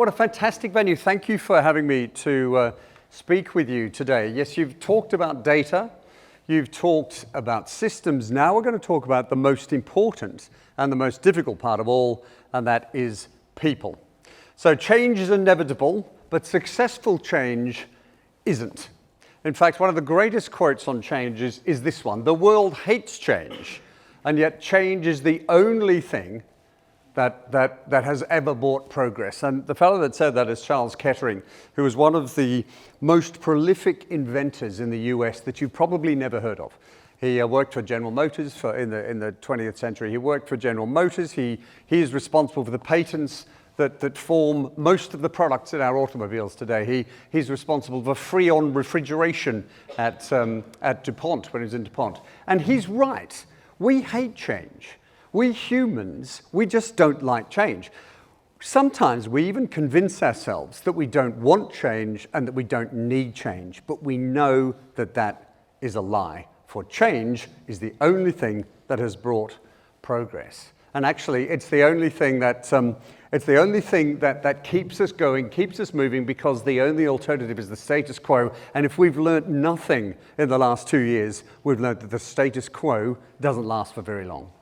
what a fantastic venue. Thank you for having me to speak with you today. Yes, you've talked about data, you've talked about systems. Now we're going to talk about the most important and the most difficult part of all, and that is people. So change is inevitable, but successful change isn't. In fact, one of the greatest quotes on change is this one: "The world hates change, and yet change is the only thing that has ever brought progress." And the fellow that said that is Charles Kettering, who was one of the most prolific inventors in the US that you've probably never heard of. He worked for General Motors in the 20th century. He worked for General Motors. He is responsible for the patents that form most of the products in our automobiles today. He's responsible for Freon refrigeration at DuPont, when he was in DuPont. And he's right. We hate change. We humans, we just don't like change. Sometimes we even convince ourselves that we don't want change and that we don't need change, but we know that that is a lie. For change is the only thing that has brought progress. And actually, it's the only thing that keeps us going, keeps us moving, because the only alternative is the status quo. And if we've learnt nothing in the last 2 years, we've learnt that the status quo doesn't last for very long.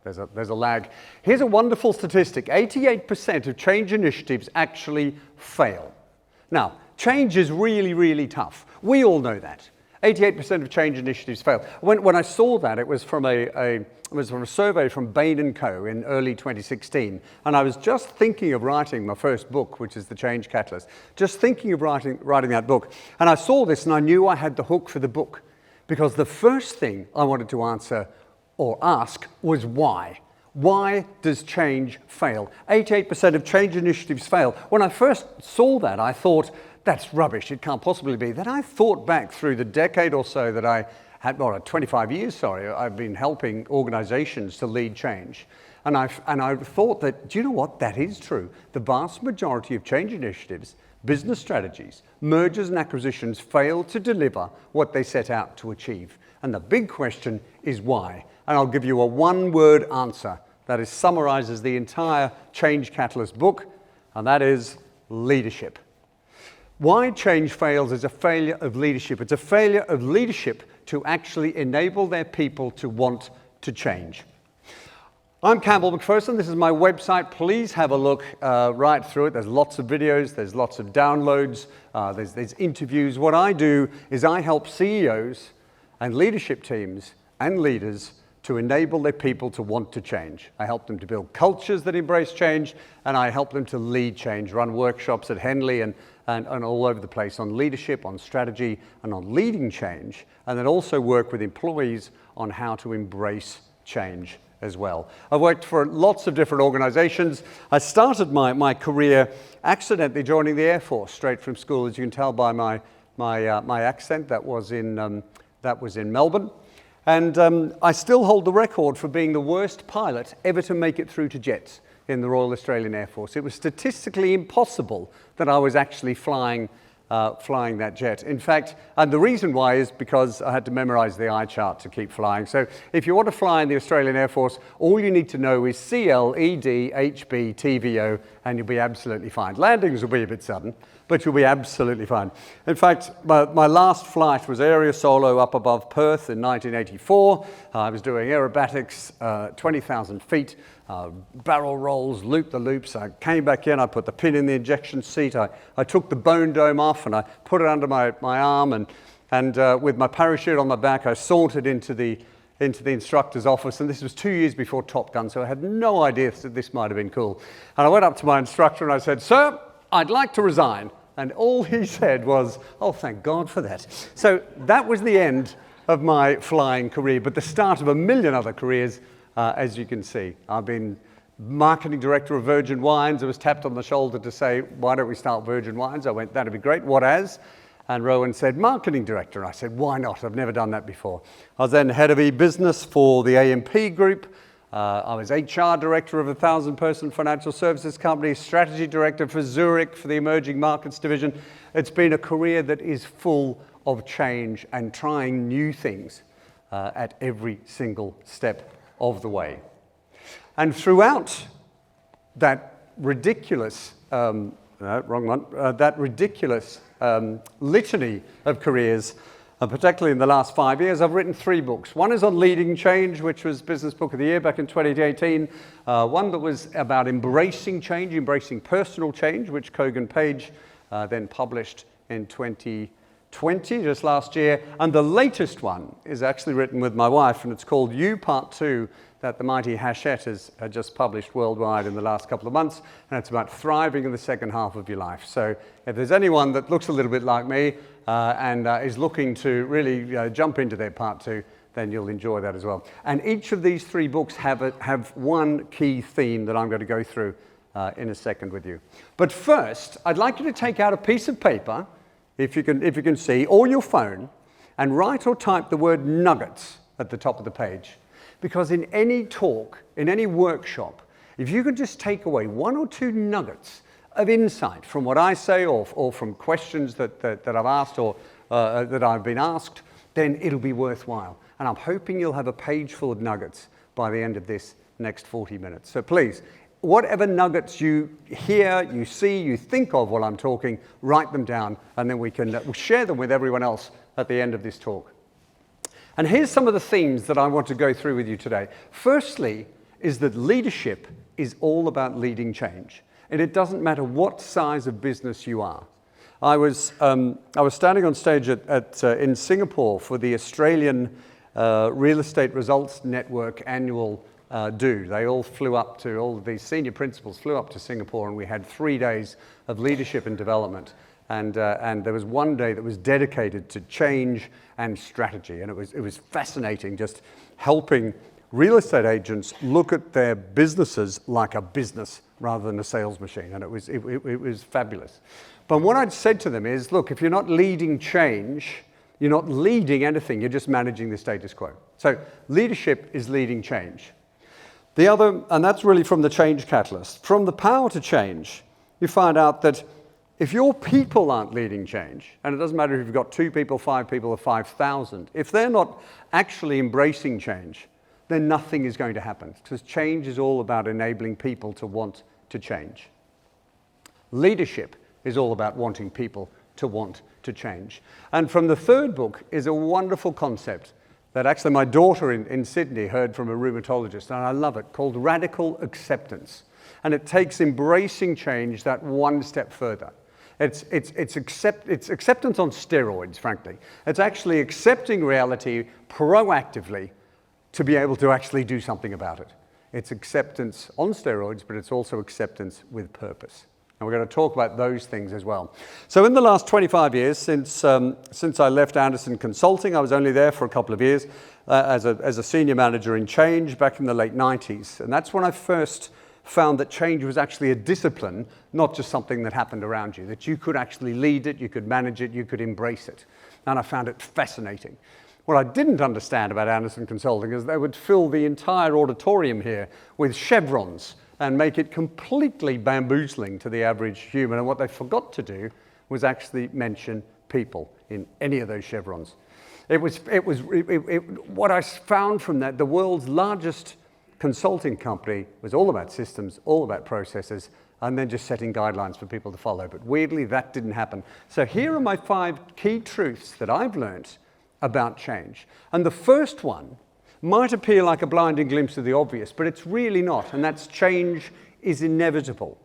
There's a lag. Here's a wonderful statistic. 88% of change initiatives actually fail. Now, change is really, really tough. We all know that. 88% of change initiatives fail. When I saw that, it was from a survey from Bain & Co. in early 2016. And I was just thinking of writing my first book, which is The Change Catalyst. Just thinking of writing that book. And I saw this and I knew I had the hook for the book. Because the first thing I wanted to answer or ask was why. Why does change fail? 88% of change initiatives fail. When I first saw that, I thought, that's rubbish, it can't possibly be. Then I thought back through the decade or so that I had, 25 years, sorry, I've been helping organizations to lead change. And I thought that, do you know what, that is true. The vast majority of change initiatives, business strategies, mergers and acquisitions fail to deliver what they set out to achieve. And the big question is why? And I'll give you a one-word answer that summarizes the entire Change Catalyst book, and that is leadership. Why change fails is a failure of leadership. It's a failure of leadership to actually enable their people to want to change. I'm Campbell Macpherson. This is my website. Please have a look right through it. There's lots of videos. There's lots of downloads. There's interviews. What I do is I help CEOs and leadership teams and leaders to enable their people to want to change. I help them to build cultures that embrace change, and I help them to lead change, run workshops at Henley and all over the place on leadership, on strategy, and on leading change, and then also work with employees on how to embrace change as well. I've worked for lots of different organizations. I started my career accidentally joining the Air Force straight from school, as you can tell by my accent. That was in Melbourne. And I still hold the record for being the worst pilot ever to make it through to jets in the Royal Australian Air Force. It was statistically impossible that I was actually flying that jet. In fact, and the reason why is because I had to memorize the eye chart to keep flying. So if you want to fly in the Australian Air Force, all you need to know is CLED, HB, TVO, and you'll be absolutely fine. Landings will be a bit sudden, but you'll be absolutely fine. In fact, my last flight was Area Solo up above Perth in 1984. I was doing aerobatics, 20,000 feet, barrel rolls, loop-the-loops. I came back in, I put the pin in the ejection seat, I took the bone dome off and I put it under my arm, and with my parachute on my back, I sauntered into the instructor's office, and this was 2 years before Top Gun, so I had no idea that this might have been cool. And I went up to my instructor and I said, "Sir, I'd like to resign." And all he said was, "Oh, thank God for that." So that was the end of my flying career, but the start of a million other careers, as you can see. I've been marketing director of Virgin Wines. I was tapped on the shoulder to say, "Why don't we start Virgin Wines?" I went, "That'd be great. What as?" And Rowan said, "Marketing director." I said, "Why not? I've never done that before." I was then head of eBusiness for the AMP Group. I was HR director of a 1,000-person financial services company, strategy director for Zurich for the emerging markets division. It's been a career that is full of change and trying new things. at every single step of the way. And throughout that ridiculous, litany of careers, particularly in the last 5 years, I've written 3 books. One is on leading change, which was Business Book of the Year back in 2018. One that was about embracing change, embracing personal change, which Kogan Page then published in 2020, just last year. And the latest one is actually written with my wife, and it's called You Part 2, that the mighty Hachette has just published worldwide in the last couple of months, and it's about thriving in the second half of your life. So if there's anyone that looks a little bit like me and is looking to really jump into their Part 2, then you'll enjoy that as well. And each of these 3 books have one key theme that I'm going to go through in a second with you. But first, I'd like you to take out a piece of paper, if you can see, or your phone, and write or type the word nuggets at the top of the page. Because in any talk, in any workshop, if you could just take away 1 or 2 nuggets of insight from what I say or from questions that I've asked or that I've been asked, then it'll be worthwhile. And I'm hoping you'll have a page full of nuggets by the end of this next 40 minutes. So please, whatever nuggets you hear, you see, you think of while I'm talking, write them down, and then we'll share them with everyone else at the end of this talk. And here's some of the themes that I want to go through with you today. Firstly, is that leadership is all about leading change. And it doesn't matter what size of business you are. I was standing on stage in Singapore for the Australian Real Estate Results Network annual do. They all flew up to, all of these senior principals flew up to Singapore, and we had 3 days of leadership and development. And there was one day that was dedicated to change and strategy. And it was fascinating, just helping real estate agents look at their businesses like a business rather than a sales machine. And it was fabulous. But what I'd said to them is, look, if you're not leading change, you're not leading anything, you're just managing the status quo. So leadership is leading change. The other, and that's really from the Change Catalyst, from the Power to Change, you find out that if your people aren't leading change, and it doesn't matter if you've got 2 people, 5 people, or 5,000, if they're not actually embracing change, then nothing is going to happen, because change is all about enabling people to want to change. Leadership is all about wanting people to want to change. And from the 3rd book is a wonderful concept that actually my daughter in Sydney heard from a rheumatologist, and I love it, called radical acceptance. And it takes embracing change that one step further. It's acceptance on steroids, frankly. It's actually accepting reality proactively to be able to actually do something about it. It's acceptance on steroids, but it's also acceptance with purpose. And we're going to talk about those things as well. So in the last 25 years, since I left Anderson Consulting, I was only there for a couple of years as a senior manager in change back in the late 90s. And that's when I first found that change was actually a discipline, not just something that happened around you, that you could actually lead it, you could manage it, you could embrace it. And I found it fascinating. What I didn't understand about Anderson Consulting is they would fill the entire auditorium here with chevrons and make it completely bamboozling to the average human. And what they forgot to do was actually mention people in any of those chevrons. What I found from that, the world's largest consulting company was all about systems, all about processes, and then just setting guidelines for people to follow. But weirdly, that didn't happen. So here are my 5 key truths that I've learned about change. And the first one might appear like a blinding glimpse of the obvious, but it's really not, and that's change is inevitable.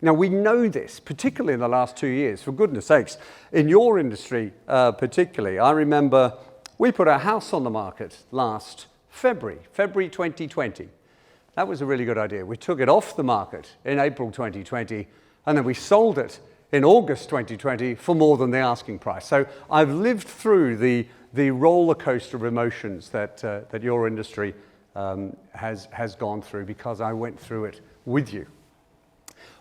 Now, we know this, particularly in the last 2 years, for goodness sakes. In your industry particularly, I remember we put our house on the market last February 2020. That was a really good idea. We took it off the market in April 2020, and then we sold it in August 2020 for more than the asking price. So I've lived through the roller coaster of emotions that your industry has gone through, because I went through it with you.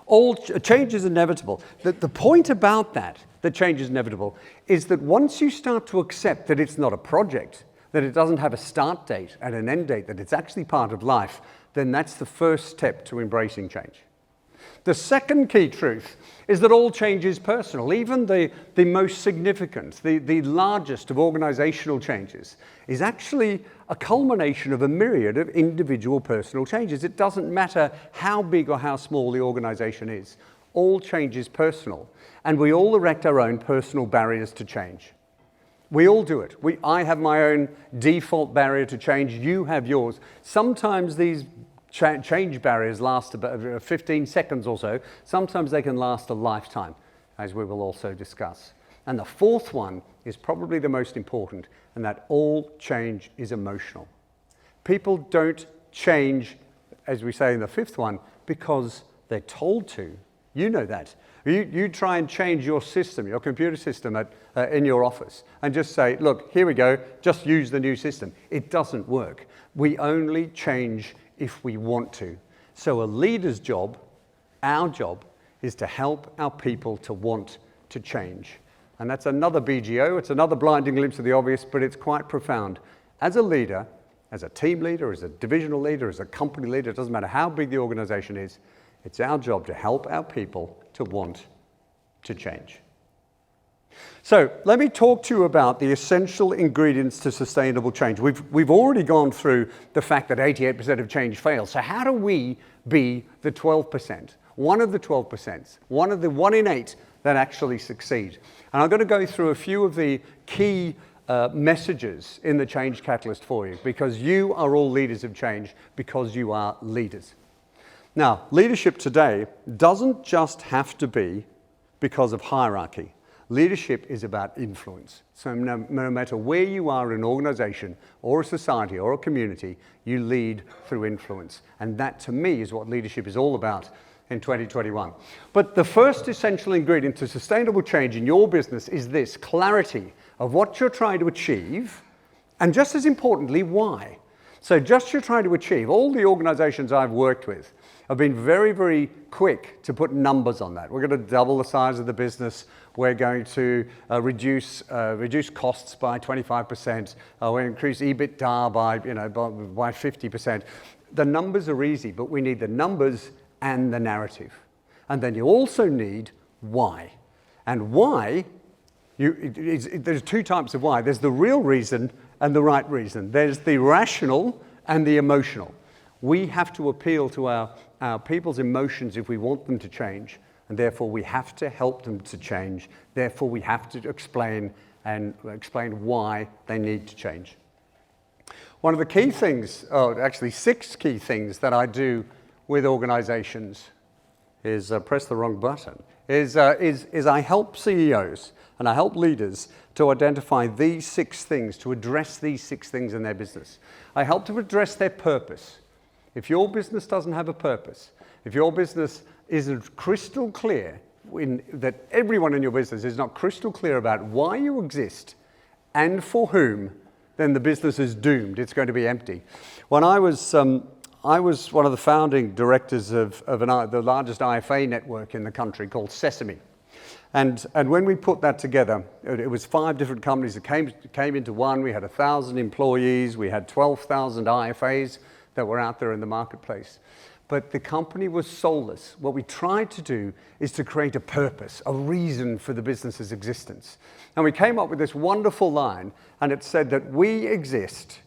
All change is inevitable. The point about that change is inevitable, is that once you start to accept that it's not a project, that it doesn't have a start date and an end date, that it's actually part of life, then that's the first step to embracing change. The second key truth is that all change is personal. Even the most significant, the largest of organizational changes is actually a culmination of a myriad of individual personal changes. It doesn't matter how big or how small the organization is. All change is personal, and we all erect our own personal barriers to change. We all do it. I have my own default barrier to change. You have yours. Sometimes these change barriers last about 15 seconds or so. Sometimes they can last a lifetime, as we will also discuss. And the fourth one is probably the most important, and that all change is emotional. People don't change, as we say in the fifth one, because they're told to. You know that. You try and change your system, your computer system in your office, and just say, look, here we go, just use the new system. It doesn't work. We only change if we want to. So a leader's job, our job, is to help our people to want to change. And that's another BGO, it's another blinding glimpse of the obvious, but it's quite profound. As a leader, as a team leader, as a divisional leader, as a company leader, it doesn't matter how big the organization is, it's our job to help our people to want to change. So let me talk to you about the essential ingredients to sustainable change. We've already gone through the fact that 88% of change fails. So how do we be the 12%? One of the 12%, one of the 1 in 8 that actually succeed. And I'm going to go through a few of the key messages in the Change Catalyst for you, because you are all leaders of change, because you are leaders. Now, leadership today doesn't just have to be because of hierarchy. Leadership is about influence. So no matter where you are in an organization or a society or a community, you lead through influence. And that, to me, is what leadership is all about in 2021. But the first essential ingredient to sustainable change in your business is this: clarity of what you're trying to achieve, and just as importantly, why. So just you're trying to achieve. All the organizations I've worked with have been very, very quick to put numbers on that. We're going to double the size of the business. We're going to reduce costs by 25%. We'll increase EBITDA by 50%. The numbers are easy, but we need the numbers and the narrative. And then you also need why. And why, there's two types of why. There's the real reason and the right reason. There's the rational and the emotional. We have to appeal to our people's emotions if we want them to change, and therefore we have to help them to change. Therefore we have to explain why they need to change. One of the key things, actually 6 key things that I do with organizations is, press the wrong button, is I help CEOs and I help leaders to identify these 6 things, to address these 6 things in their business. I help to address their purpose. If your business doesn't have a purpose, if your business isn't crystal clear, that everyone in your business is not crystal clear about why you exist and for whom, then the business is doomed. It's going to be empty. When I was one of the founding directors of the largest IFA network in the country called Sesame. And when we put that together, it was 5 different companies that came into one. We had 1,000 employees. We had 12,000 IFAs that were out there in the marketplace. But the company was soulless. What we tried to do is to create a purpose, a reason for the business's existence. And we came up with this wonderful line, and it said that we exist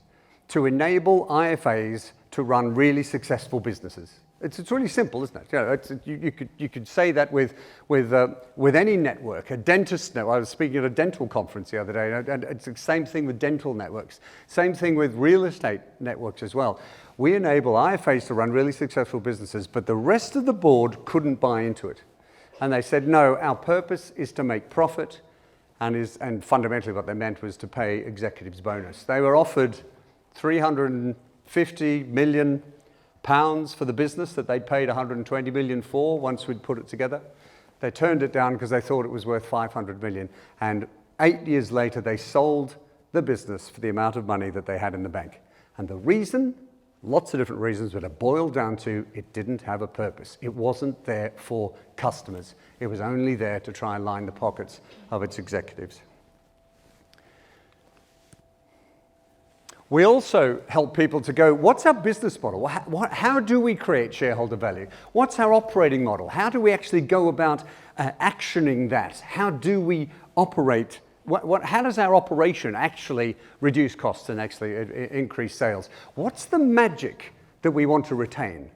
to enable IFAs to run really successful businesses. It's really simple, isn't it? You could say that with any network. A dentist network. I was speaking at a dental conference the other day, and it's the same thing with dental networks. Same thing with real estate networks as well. We enable IFAs to run really successful businesses, but the rest of the board couldn't buy into it. And they said, no, our purpose is to make profit, and fundamentally what they meant was to pay executives bonus. They were offered £350 million for the business that they paid 120 million for once we'd put it together. They turned it down because they thought it was worth 500 million. And 8 years later, they sold the business for the amount of money that they had in the bank. And the reason, lots of different reasons, but it boiled down to it didn't have a purpose. It wasn't there for customers. It was only there to try and line the pockets of its executives. We also help people to go, what's our business model? How do we create shareholder value? What's our operating model? How do we actually go about actioning that? How do we operate? How does our operation actually reduce costs and actually increase sales? What's the magic that we want to retain?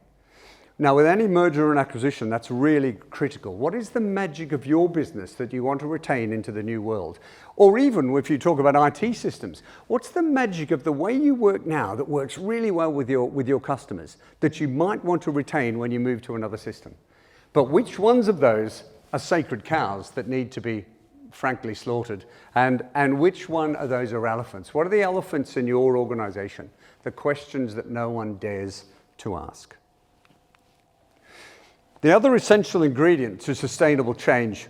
Now, with any merger and acquisition, that's really critical. What is the magic of your business that you want to retain into the new world? Or even if you talk about IT systems, what's the magic of the way you work now that works really well with your customers that you might want to retain when you move to another system? But which ones of those are sacred cows that need to be frankly slaughtered? And which one of those are elephants? What are the elephants in your organization? The questions that no one dares to ask. The other essential ingredient to sustainable change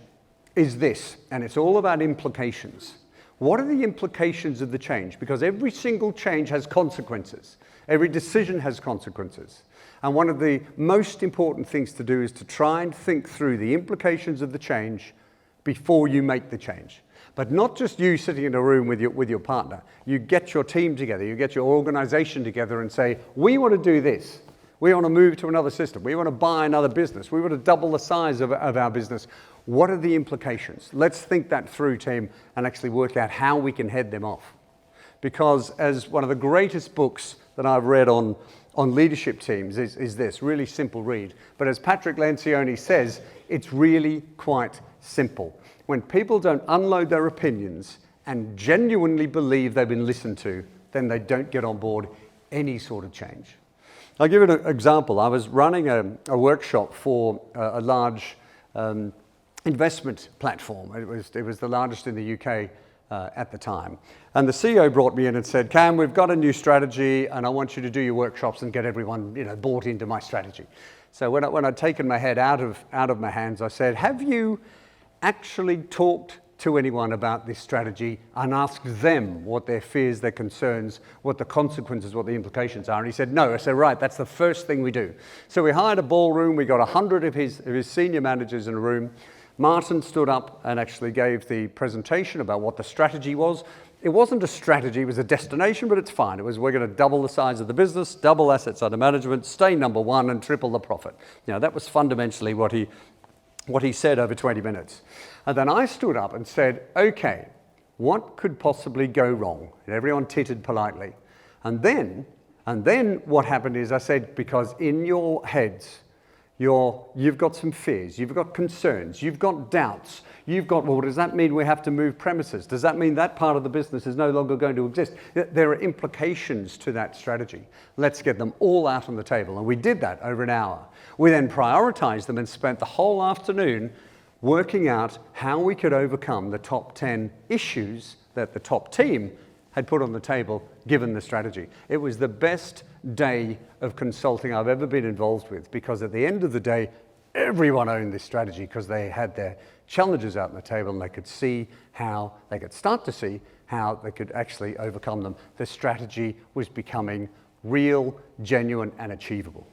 is this, and it's all about implications. What are the implications of the change? Because every single change has consequences. Every decision has consequences. And one of the most important things to do is to try and think through the implications of the change before you make the change. But not just you sitting in a room with your partner. You get your team together, you get your organization together and say, we want to do this. We want to move to another system. We want to buy another business. We want to double the size of our business. What are the implications? Let's think that through, team, and actually work out how we can head them off. Because as one of the greatest books that I've read on leadership teams is this, really simple read. But as Patrick Lencioni says, it's really quite simple. When people don't unload their opinions and genuinely believe they've been listened to, then they don't get on board any sort of change. I'll give you an example. I was running a workshop for a large investment platform. It was the largest in the UK at the time. And the CEO brought me in and said, Cam, we've got a new strategy and I want you to do your workshops and get everyone bought into my strategy. So when I'd taken my head out of my hands, I said, have you actually talked to anyone about this strategy and asked them what their fears, their concerns, what the consequences, what the implications are? And he said, no. I said, right, that's the first thing we do. So we hired a ballroom. We got 100 of his senior managers in a room. Martin stood up and actually gave the presentation about what the strategy was. It wasn't a strategy, it was a destination, but it's fine. It was, we're going to double the size of the business, double assets under management, stay number one, and triple the profit. That was fundamentally what he said over 20 minutes. And then I stood up and said, okay, what could possibly go wrong? And everyone tittered politely. And then what happened is I said, because in your heads, you've got some fears, you've got concerns, you've got doubts, well, does that mean we have to move premises? Does that mean that part of the business is no longer going to exist? There are implications to that strategy. Let's get them all out on the table. And we did that over an hour. We then prioritized them and spent the whole afternoon working out how we could overcome the top 10 issues that the top team had put on the table given the strategy. It was the best day of consulting I've ever been involved with, because at the end of the day, everyone owned this strategy because they had their challenges out on the table and they could start to see how they could actually overcome them. The strategy was becoming real, genuine, and achievable.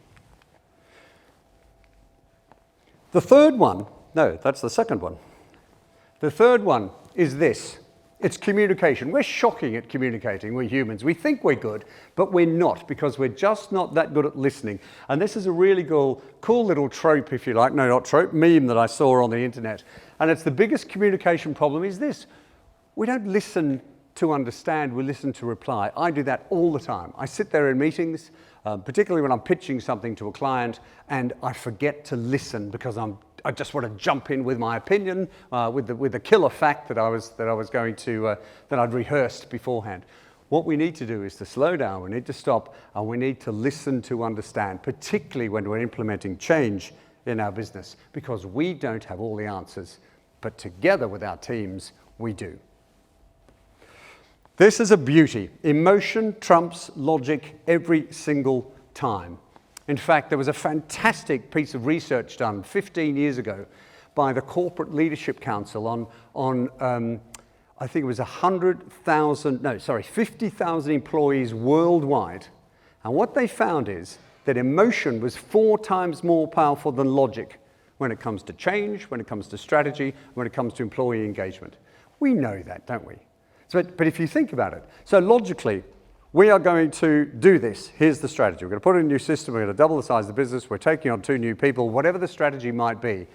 The third one, no, that's the second one. The third one is this. It's communication. We're shocking at communicating, we're humans. We think we're good, but we're not, because we're just not that good at listening. And this is a really cool little trope, if you like. No, not trope, meme that I saw on the internet. And it's the biggest communication problem is this. We don't listen to understand, we listen to reply. I do that all the time. I sit there in meetings, particularly when I'm pitching something to a client, and I forget to listen because I just want to jump in with my opinion, with the killer fact that I'd rehearsed beforehand. What we need to do is to slow down, we need to stop, and we need to listen to understand, particularly when we're implementing change in our business, because we don't have all the answers, but together with our teams, we do. This is a beauty. Emotion trumps logic every single time. In fact, there was a fantastic piece of research done 15 years ago by the Corporate Leadership Council on I think it was 50,000 employees worldwide. And what they found is that emotion was 4 times more powerful than logic when it comes to change, when it comes to strategy, when it comes to employee engagement. We know that, don't we? But if you think about it, so logically, we are going to do this. Here's the strategy. We're going to put in a new system. We're going to double the size of the business. We're taking on 2 new people, whatever the strategy might be.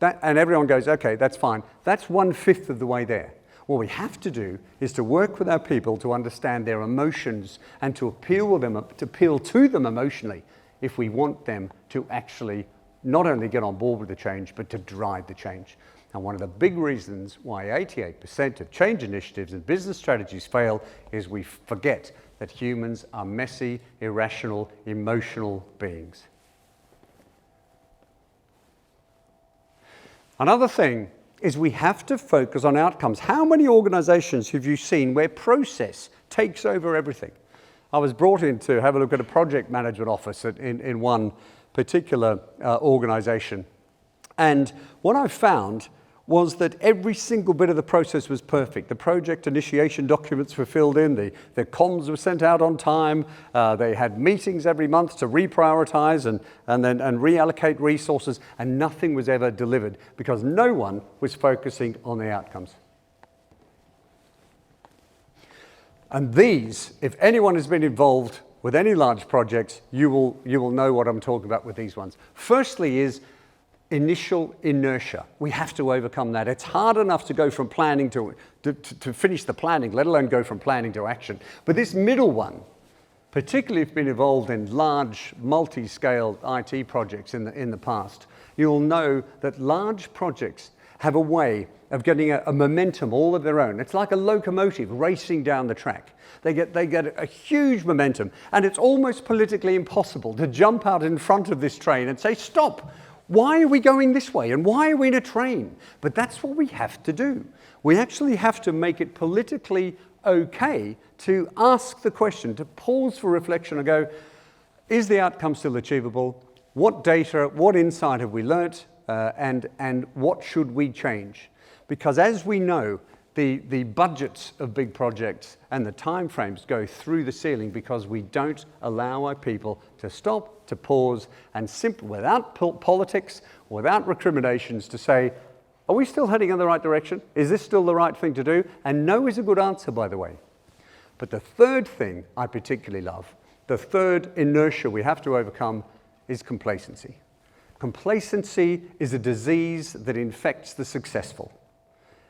And everyone goes, okay, that's fine. That's 1/5 of the way there. What we have to do is to work with our people to understand their emotions and to appeal to them emotionally if we want them to actually not only get on board with the change, but to drive the change. And one of the big reasons why 88% of change initiatives and business strategies fail is we forget that humans are messy, irrational, emotional beings. Another thing is we have to focus on outcomes. How many organizations have you seen where process takes over everything? I was brought in to have a look at a project management office in one particular organization. And what I found was that every single bit of the process was perfect. The project initiation documents were filled in, the comms were sent out on time, they had meetings every month to reprioritize and reallocate resources, and nothing was ever delivered because no one was focusing on the outcomes. And these, if anyone has been involved with any large projects, you will know what I'm talking about with these ones. Firstly is initial inertia. We have to overcome that. It's hard enough to go from planning to finish the planning, let alone go from planning to action. But this middle one, particularly if you've been involved in large, multi-scale IT projects in the past, you'll know that large projects have a way of getting a momentum all of their own. It's like a locomotive racing down the track. They get a huge momentum, and it's almost politically impossible to jump out in front of this train and say, stop. Why are we going this way? And why are we in a train? But that's what we have to do. We actually have to make it politically okay to ask the question, to pause for reflection and go, is the outcome still achievable? What data, what insight have we learnt? And what should we change? Because as we know, the budgets of big projects and the timeframes go through the ceiling because we don't allow our people to stop, to pause, and simply, without politics, without recriminations, to say, are we still heading in the right direction? Is this still the right thing to do? And no is a good answer, by the way. But the third thing I particularly love, the third inertia we have to overcome, is complacency. Complacency is a disease that infects the successful.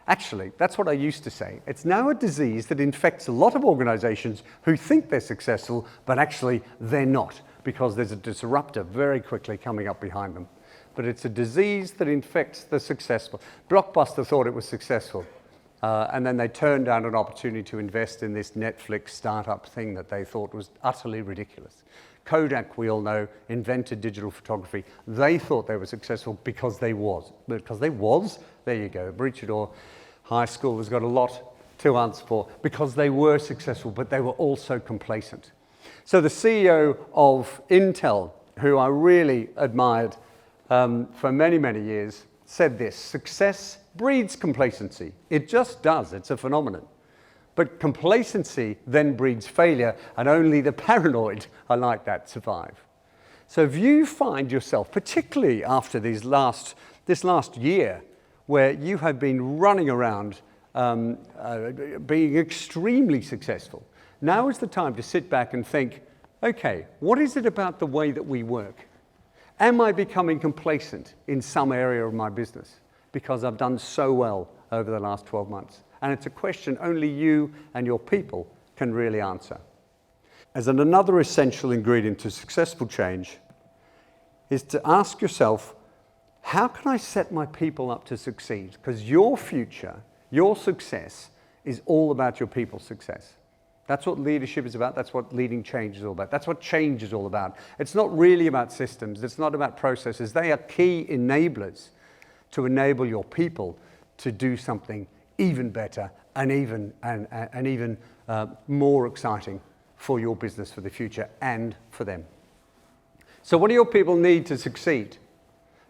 Actually, that's what I used to say. It's now a disease that infects a lot of organizations who think they're successful, but actually they're not, because there's a disruptor very quickly coming up behind them. But it's a disease that infects the successful. Blockbuster thought it was successful, and then they turned down an opportunity to invest in this Netflix startup thing that they thought was utterly ridiculous. Kodak, we all know, invented digital photography. They thought they were successful because they was. There you go. Breachador High School has got a lot to answer for because they were successful, but they were also complacent. So the CEO of Intel, who I really admired for many, many years, said this: success breeds complacency. It just does. It's a phenomenon. But complacency then breeds failure, and only the paranoid are like that survive. So if you find yourself, particularly after this last year, where you have been running around being extremely successful, now is the time to sit back and think, okay, what is it about the way that we work? Am I becoming complacent in some area of my business because I've done so well over the last 12 months? And it's a question only you and your people can really answer. As another essential ingredient to successful change is to ask yourself, how can I set my people up to succeed? Because your future, your success, is all about your people's success. That's what leadership is about. That's what leading change is all about. That's what change is all about. It's not really about systems. It's not about processes. They are key enablers to enable your people to do something even better and even more exciting for your business for the future and for them. So what do your people need to succeed?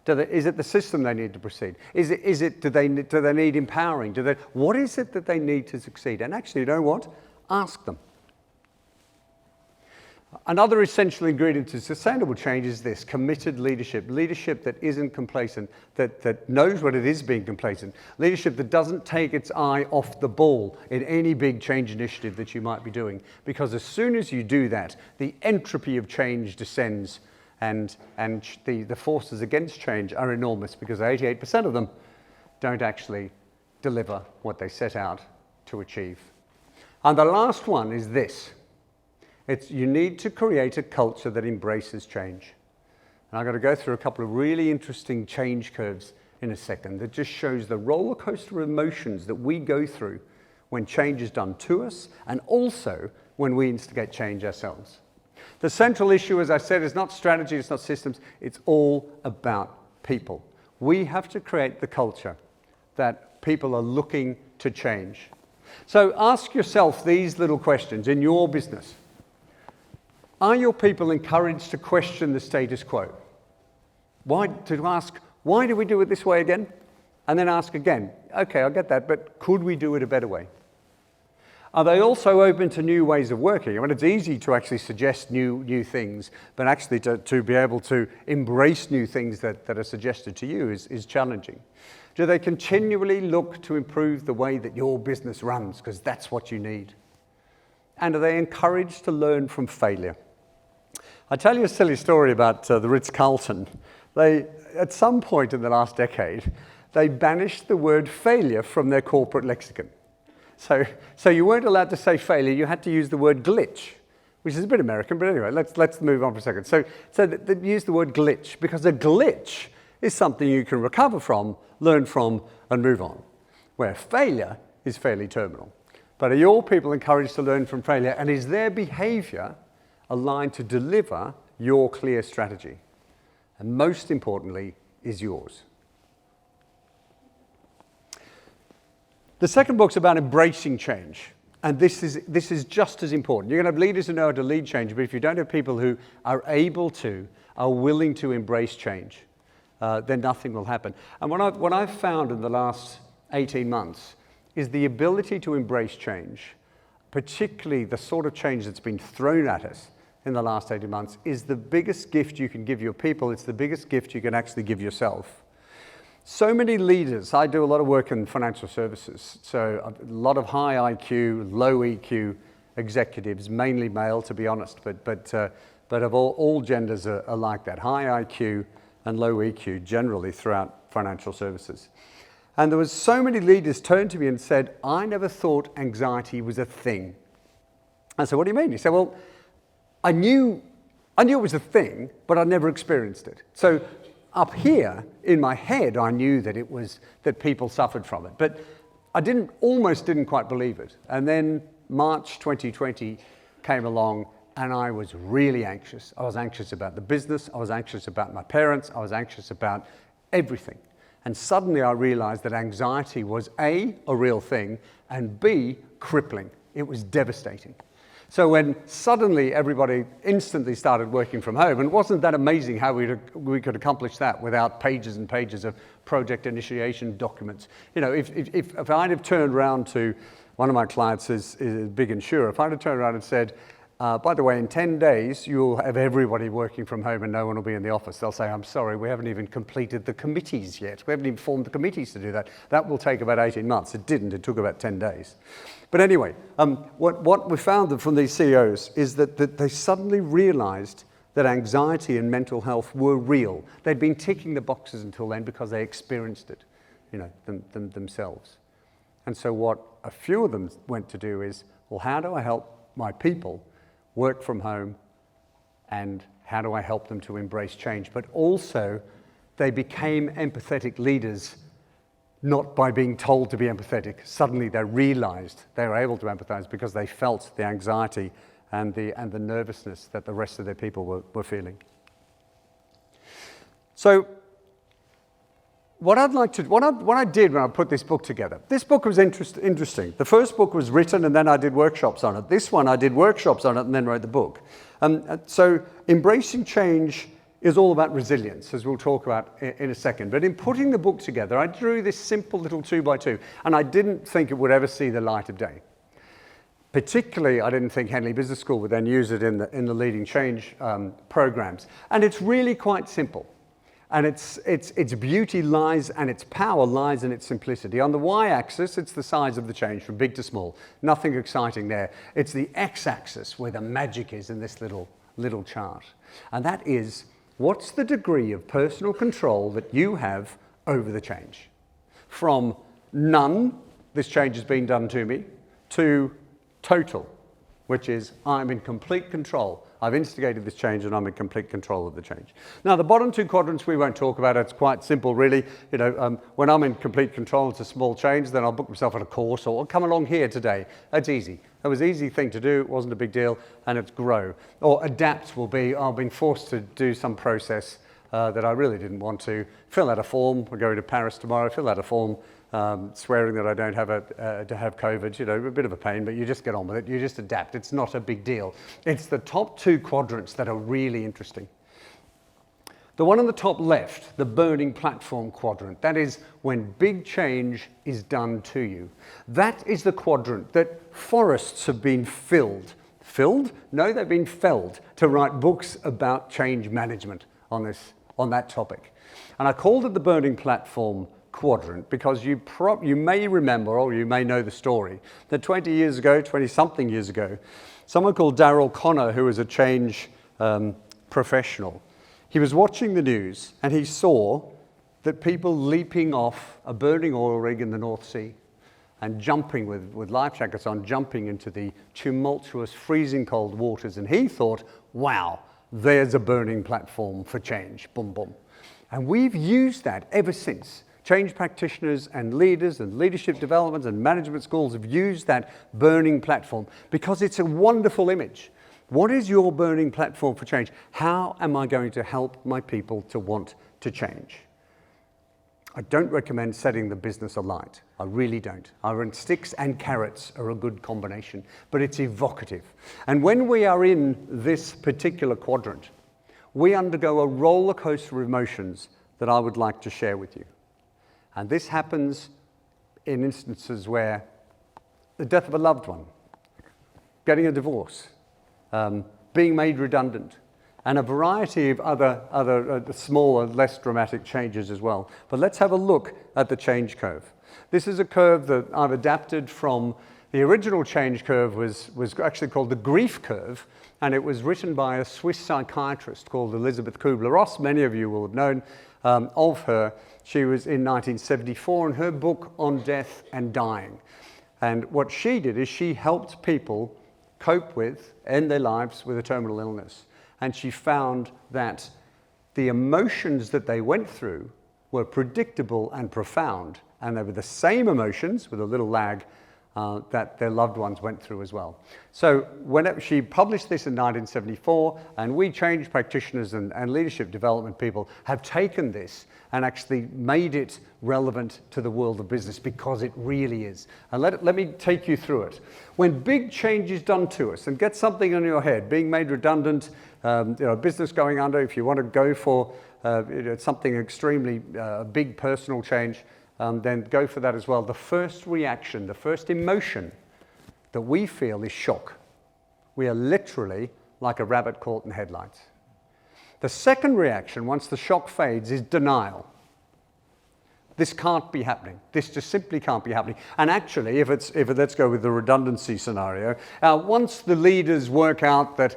Is it the system they need to proceed? Do they need empowering? What is it that they need to succeed? And actually, you know what? Ask them. Another essential ingredient to sustainable change is this: committed leadership. Leadership that isn't complacent, that knows what it is being complacent. Leadership that doesn't take its eye off the ball in any big change initiative that you might be doing. Because as soon as you do that, the entropy of change descends, and the forces against change are enormous, because 88% of them don't actually deliver what they set out to achieve. And the last one is this. You need to create a culture that embraces change. And I'm going to go through a couple of really interesting change curves in a second that just shows the roller coaster of emotions that we go through when change is done to us, and also when we instigate change ourselves. The central issue, as I said, is not strategy, it's not systems, it's all about people. We have to create the culture that people are looking to change. So ask yourself these little questions in your business. Are your people encouraged to question the status quo? To ask, why do we do it this way again? And then ask again, okay, I get that, but could we do it a better way? Are they also open to new ways of working? I mean, it's easy to actually suggest new things, but actually to be able to embrace new things that are suggested to you is challenging. Do they continually look to improve the way that your business runs, because that's what you need? And are they encouraged to learn from failure? I tell you a silly story about the Ritz-Carlton. At some point in the last decade, they banished the word failure from their corporate lexicon. So you weren't allowed to say failure, you had to use the word glitch, which is a bit American, but anyway, let's move on for a second. So they use the word glitch, because a glitch is something you can recover from, learn from, and move on, where failure is fairly terminal. But are your people encouraged to learn from failure, and is their behavior aligned to deliver your clear strategy? And most importantly, is yours. The second book's about embracing change, and this is just as important. You're going to have leaders who know how to lead change, but if you don't have people who are willing to embrace change, then nothing will happen. And what I've found in the last 18 months is the ability to embrace change, particularly the sort of change that's been thrown at us in the last 18 months, is the biggest gift you can give your people. It's the biggest gift you can actually give yourself. So many leaders, I do a lot of work in financial services, so a lot of high IQ, low EQ executives, mainly male to be honest, but of all genders are like that, high IQ and low EQ generally throughout financial services. And there was so many leaders turned to me and said, I never thought anxiety was a thing. I said, what do you mean? He said, well, I knew it was a thing, but I never experienced it. So up here in my head, I knew that people suffered from it, but I almost didn't quite believe it. And then March 2020 came along, and I was really anxious. I was anxious about the business. I was anxious about my parents. I was anxious about everything. And suddenly I realized that anxiety was A, a real thing, and B, crippling. It was devastating. So when suddenly everybody instantly started working from home, and wasn't that amazing how we could accomplish that without pages and pages of project initiation documents? You know, if I'd have turned around to one of my clients is a big insurer, if I'd have turned around and said, by the way, in 10 days, you'll have everybody working from home and no one will be in the office. They'll say, I'm sorry, we haven't even completed the committees yet. We haven't even formed the committees to do that. That will take about 18 months. It didn't. It took about 10 days. But anyway, what we found from these CEOs is that they suddenly realized that anxiety and mental health were real. They'd been ticking the boxes until then because they experienced it, themselves. And so what a few of them went to do is, well, how do I help my people work from home, and how do I help them to embrace change? But also, they became empathetic leaders, not by being told to be empathetic. Suddenly they realized they were able to empathize because they felt the anxiety and the nervousness that the rest of their people were feeling. So what I did when I put this book together, this book was interesting. The first book was written and then I did workshops on it. This one I did workshops on it and then wrote the book. So embracing change is all about resilience, as we'll talk about in a second. But in putting the book together, I drew this simple little 2x2, and I didn't think it would ever see the light of day. Particularly, I didn't think Henley Business School would then use it in the leading change programs. And it's really quite simple. And its beauty lies and its power lies in its simplicity. On the y-axis, it's the size of the change from big to small. Nothing exciting there. It's the x-axis where the magic is in this little chart. And that is, what's the degree of personal control that you have over the change? From none, this change has been done to me, to total, which is I'm in complete control. I've instigated this change and I'm in complete control of the change. Now, the bottom two quadrants we won't talk about. It's quite simple, really. You know, when I'm in complete control, it's a small change, then I'll book myself on a course or come along here today. That's easy. That was an easy thing to do. It wasn't a big deal, and it's grow. Or adapt will be, I've been forced to do some process that I really didn't want to. Fill out a form. We're going to Paris tomorrow. Fill out a form. Swearing that I don't have to have COVID, you know, a bit of a pain, but you just get on with it. You just adapt. It's not a big deal. It's the top two quadrants that are really interesting. The one on the top left, the burning platform quadrant, that is when big change is done to you. That is the quadrant that forests have been filled. Filled? No, they've been felled to write books about change management on that topic. And I called it the burning platform quadrant because you may remember, or you may know the story, that 20-something years ago, someone called Darrell Connor, who was a change professional, he was watching the news and he saw that people leaping off a burning oil rig in the North Sea and jumping with life jackets on, jumping into the tumultuous, freezing cold waters. And he thought, wow, there's a burning platform for change, boom, boom. And we've used that ever since. Change practitioners and leaders and leadership development and management schools have used that burning platform because it's a wonderful image. What is your burning platform for change? How am I going to help my people to want to change? I don't recommend setting the business alight. I really don't. Sticks and carrots are a good combination, but it's evocative. And when we are in this particular quadrant, we undergo a roller coaster of emotions that I would like to share with you. And this happens in instances where the death of a loved one, getting a divorce, being made redundant, and a variety of other smaller, less dramatic changes as well. But let's have a look at the change curve. This is a curve that I've adapted from the original change curve was actually called the grief curve, and it was written by a Swiss psychiatrist called Elisabeth Kubler-Ross. Many of you will have known of her. She was in 1974 in her book on death and dying. And what she did is she helped people cope with, end their lives with a terminal illness. And she found that the emotions that they went through were predictable and profound. And they were the same emotions with a little lag that their loved ones went through as well. So whenever she published this in 1974, and we change practitioners and leadership development people have taken this and actually made it relevant to the world of business because it really is. And let me take you through it. When big change is done to us, and get something on your head, being made redundant, business going under, if you want to go for something extremely big personal change, then go for that as well. The first reaction, the first emotion that we feel is shock. We are literally like a rabbit caught in headlights. The second reaction, once the shock fades, is denial. This can't be happening. This just simply can't be happening. And actually, if let's go with the redundancy scenario, once the leaders work out that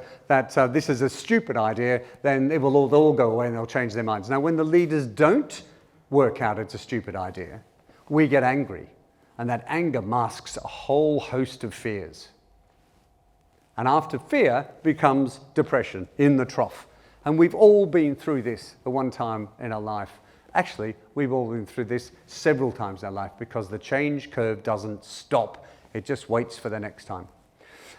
this is a stupid idea, then they'll all go away and they'll change their minds. Now, when the leaders don't work out it's a stupid idea, we get angry. And that anger masks a whole host of fears. And after fear becomes depression in the trough. And we've all been through this at one time in our life. Actually, we've all been through this several times in our life because the change curve doesn't stop. It just waits for the next time.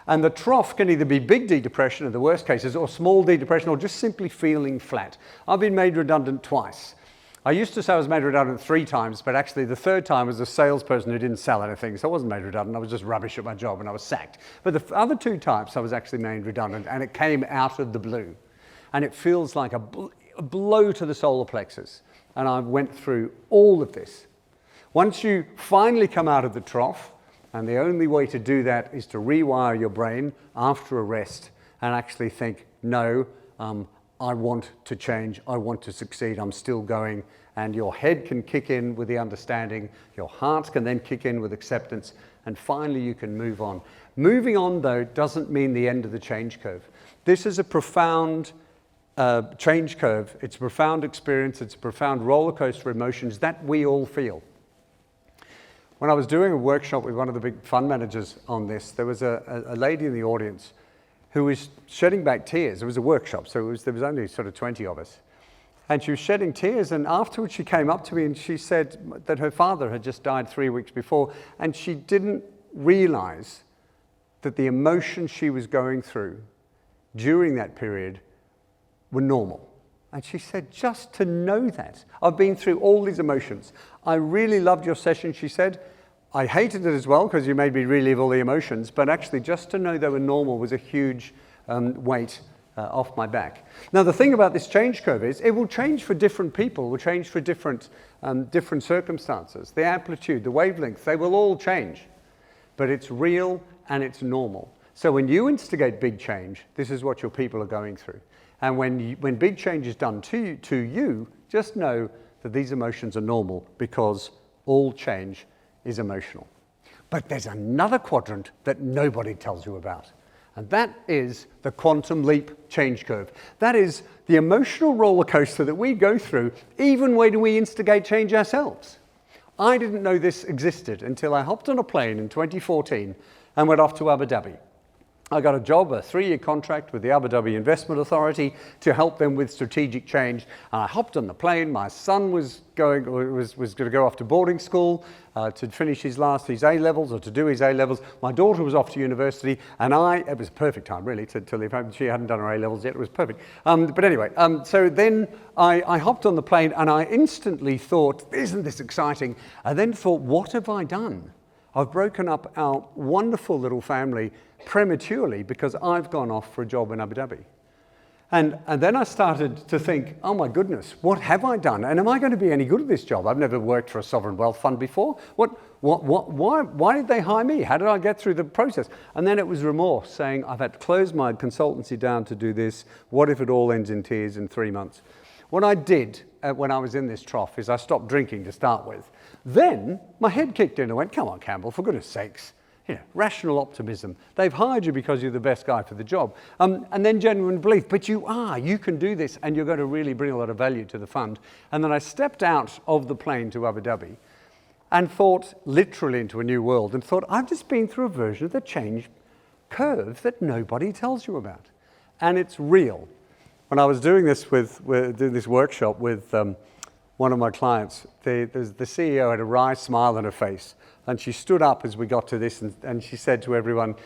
And the trough can either be big D depression in the worst cases or small d depression or just simply feeling flat. I've been made redundant twice. I used to say I was made redundant 3 times, but actually the third time was a salesperson who didn't sell anything, so I wasn't made redundant, I was just rubbish at my job and I was sacked. But the other 2 times I was actually made redundant and it came out of the blue. And it feels like a blow to the solar plexus. And I went through all of this. Once you finally come out of the trough, And the only way to do that is to rewire your brain after a rest and actually think, no, I want to change, I want to succeed, I'm still going. And your head can kick in with the understanding, your heart can then kick in with acceptance, and finally you can move on. Moving on, though, doesn't mean the end of the change curve. This is a profound change curve. It's a profound experience. It's a profound roller coaster of emotions that we all feel. When I was doing a workshop with one of the big fund managers on this, there was a lady in the audience who was shedding back tears. It was a workshop, so there was only sort of 20 of us. And she was shedding tears, and afterwards she came up to me and she said that her father had just died 3 weeks before, and she didn't realize that the emotions she was going through during that period were normal. And she said, just to know that. I've been through all these emotions. I really loved your session, she said. I hated it as well because you made me relive all the emotions, but actually just to know they were normal was a huge weight off my back. Now the thing about this change curve is it will change for different people, it will change for different circumstances. The amplitude, the wavelength, they will all change. But it's real and it's normal. So when you instigate big change, this is what your people are going through. And when big change is done to you, just know that these emotions are normal because all change is emotional. But there's another quadrant that nobody tells you about. And that is the quantum leap change curve. That is the emotional roller coaster that we go through even when we instigate change ourselves. I didn't know this existed until I hopped on a plane in 2014 and went off to Abu Dhabi. I got a job, a 3-year contract with the Abu Dhabi Investment Authority to help them with strategic change. And I hopped on the plane. My son was going to go off to boarding school to finish his A-levels or to do his A-levels. My daughter was off to university, and it was a perfect time really to leave home. She hadn't done her A-levels yet. It was perfect. But anyway, so then I hopped on the plane and I instantly thought, isn't this exciting? I then thought, what have I done? I've broken up our wonderful little family prematurely because I've gone off for a job in Abu Dhabi. And then I started to think, oh my goodness, what have I done? And am I going to be any good at this job? I've never worked for a sovereign wealth fund before. Why did they hire me? How did I get through the process? And then it was remorse, saying I've had to close my consultancy down to do this. What if it all ends in tears in 3 months? What I did when I was in this trough is I stopped drinking to start with. Then my head kicked in and went, come on, Campbell, for goodness sakes. Rational optimism. They've hired you because you're the best guy for the job. And then genuine belief, but you can do this and you're going to really bring a lot of value to the fund. And then I stepped out of the plane to Abu Dhabi and thought literally into a new world and thought, I've just been through a version of the change curve that nobody tells you about. And it's real. When I was doing this doing this workshop with one of my clients, the CEO had a wry smile on her face. And she stood up as we got to this and she said to everyone,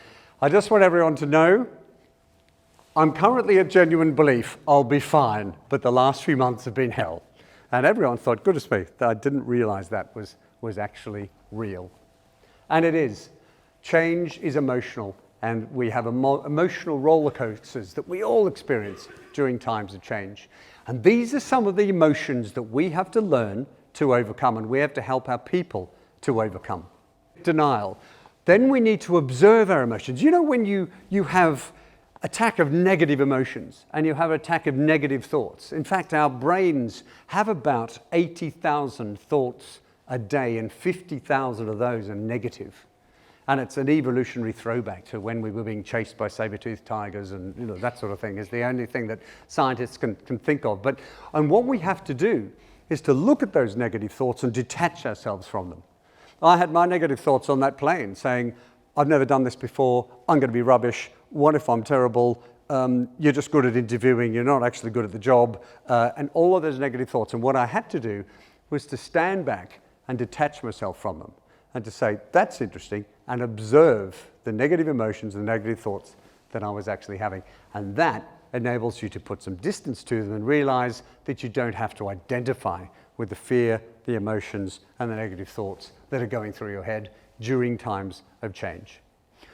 I just want everyone to know, I'm currently a genuine belief, I'll be fine, but the last few months have been hell. And everyone thought, goodness me, I didn't realize that was actually real. And it is. Change is emotional, and we have emotional roller coasters that we all experience during times of change. And these are some of the emotions that we have to learn to overcome, and we have to help our people to overcome. Denial. Then we need to observe our emotions. You know when you have attack of negative emotions and you have an attack of negative thoughts. In fact, our brains have about 80,000 thoughts a day and 50,000 of those are negative. And it's an evolutionary throwback to when we were being chased by saber-toothed tigers and that sort of thing is the only thing that scientists can think of. And what we have to do is to look at those negative thoughts and detach ourselves from them. I had my negative thoughts on that plane saying, I've never done this before, I'm going to be rubbish, what if I'm terrible, you're just good at interviewing, you're not actually good at the job, and all of those negative thoughts. And what I had to do was to stand back and detach myself from them and to say, that's interesting, and observe the negative emotions and the negative thoughts that I was actually having. And that enables you to put some distance to them and realize that you don't have to identify with the fear, the emotions, and the negative thoughts that are going through your head during times of change.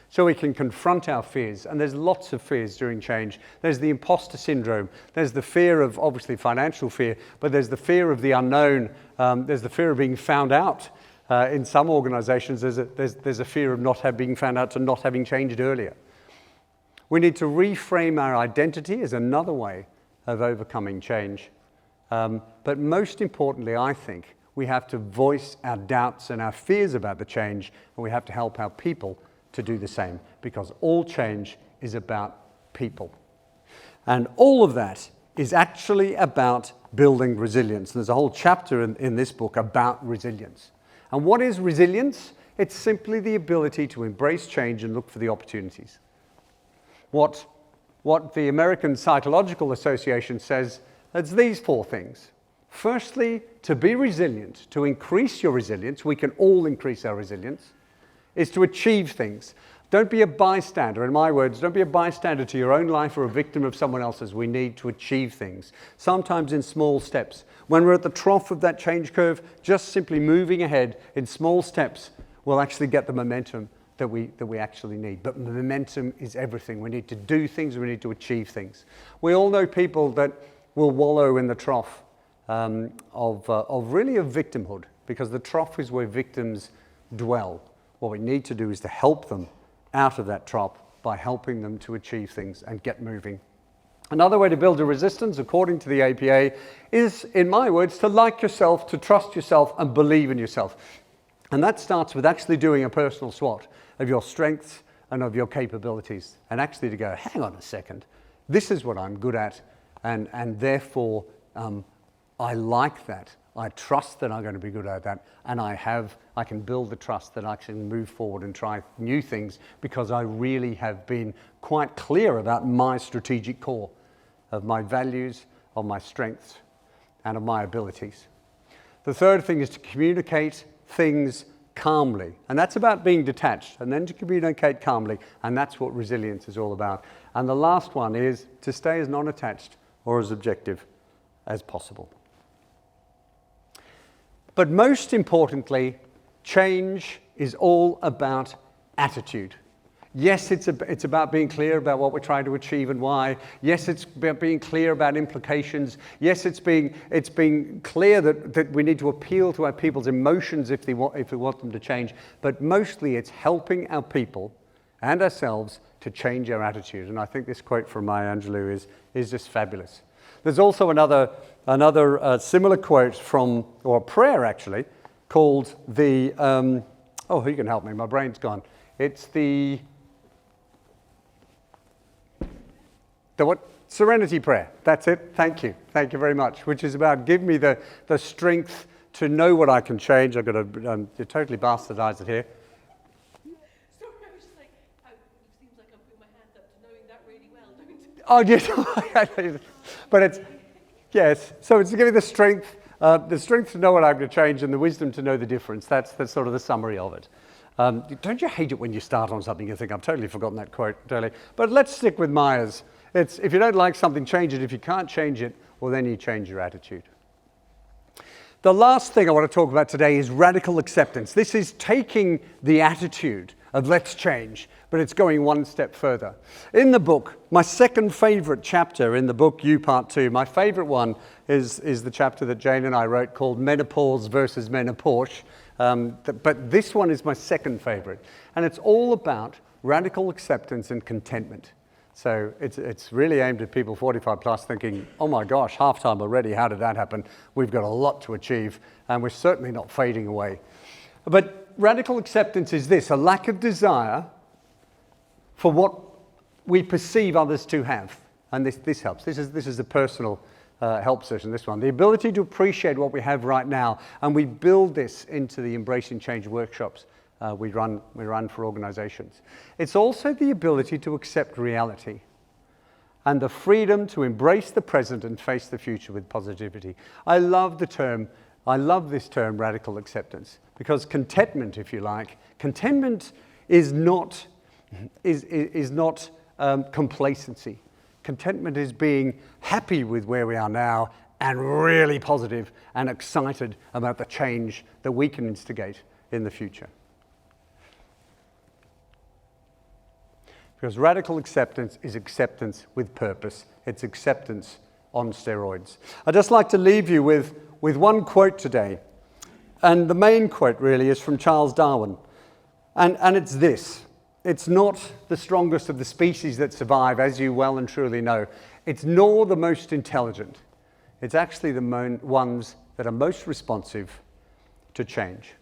So we can confront our fears, and there's lots of fears during change. There's the imposter syndrome. There's the fear of, obviously, financial fear, but there's the fear of the unknown. There's the fear of being found out. In some organizations, there's a fear of not being found out to not having changed earlier. We need to reframe our identity as another way of overcoming change. But most importantly, I think, we have to voice our doubts and our fears about the change, and we have to help our people to do the same, because all change is about people. And all of that is actually about building resilience. There's a whole chapter in this book about resilience. And what is resilience? It's simply the ability to embrace change and look for the opportunities. What the American Psychological Association says, it's these 4 things. Firstly, to be resilient, to increase your resilience, we can all increase our resilience, is to achieve things. Don't be a bystander. In my words, don't be a bystander to your own life or a victim of someone else's. We need to achieve things, sometimes in small steps. When we're at the trough of that change curve, just simply moving ahead in small steps will actually get the momentum that we actually need. But momentum is everything. We need to do things, we need to achieve things. We all know people that will wallow in the trough of really a victimhood, because the trough is where victims dwell. What we need to do is to help them out of that trough by helping them to achieve things and get moving. Another way to build a resistance, according to the APA, is, in my words, to like yourself, to trust yourself, and believe in yourself. And that starts with actually doing a personal SWOT of your strengths and of your capabilities, and actually to go, hang on a second, this is what I'm good at, and therefore I like that. I trust that I'm going to be good at that, and I can build the trust that I can move forward and try new things, because I really have been quite clear about my strategic core of my values, of my strengths, and of my abilities. The third thing is to communicate things calmly, and that's about being detached, and then to communicate calmly, and that's what resilience is all about. And the last one is to stay as non-attached or as objective as possible. But most importantly, change is all about attitude. Yes, it's about being clear about what we're trying to achieve and why. Yes, it's about being clear about implications. Yes, it's being clear that we need to appeal to our people's emotions if we want them to change. But mostly it's helping our people and ourselves to change our attitude. And I think this quote from Maya Angelou is just fabulous. There's also another similar quote from, or a prayer actually, called the, oh, who can help me? My brain's gone. It's the what? Serenity prayer. That's it. Thank you. Thank you very much. Which is about give me the strength to know what I can change. I've got to totally bastardize it here. Sorry, I was just like, it seems like I'm putting my hand up to knowing that really well, don't Oh, yes. But it's, yes. So it's to give me the strength to know what I'm going to change, and the wisdom to know the difference. That's sort of the summary of it. Don't you hate it when you start on something you think, I've totally forgotten that quote, totally. But let's stick with Maya's. It's, if you don't like something, change it. If you can't change it, well, then you change your attitude. The last thing I want to talk about today is radical acceptance. This is taking the attitude of let's change, but it's going one step further. In the book, my second favorite chapter in the book, You Part 2, my favorite one is the chapter that Jane and I wrote called Menopause versus Menopause. But this one is my second favorite. And it's all about radical acceptance and contentment. So it's really aimed at people 45 plus thinking, oh my gosh, half-time already, how did that happen? We've got a lot to achieve, and we're certainly not fading away. But radical acceptance is this, a lack of desire for what we perceive others to have. And this helps. This is a personal help session, this one. The ability to appreciate what we have right now, and we build this into the Embracing Change workshops we run for organizations. It's also the ability to accept reality and the freedom to embrace the present and face the future with positivity. I love this term, radical acceptance, because contentment, if you like, contentment is not complacency. Contentment is being happy with where we are now and really positive and excited about the change that we can instigate in the future. Because radical acceptance is acceptance with purpose. It's acceptance on steroids. I'd just like to leave you with one quote today And the main quote really is from Charles Darwin. And it's this. It's not the strongest of the species that survive, as you well and truly know. It's nor the most intelligent. It's actually the ones that are most responsive to change.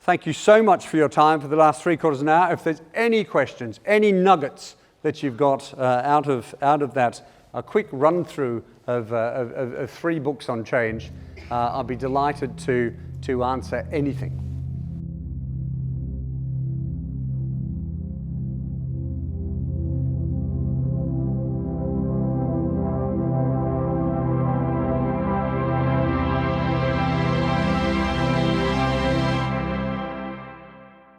Thank you so much for your time for the last 3/4 of an hour. If there's any questions, any nuggets that you've got out of that, a quick run through of 3 books on change, I'll be delighted to answer anything.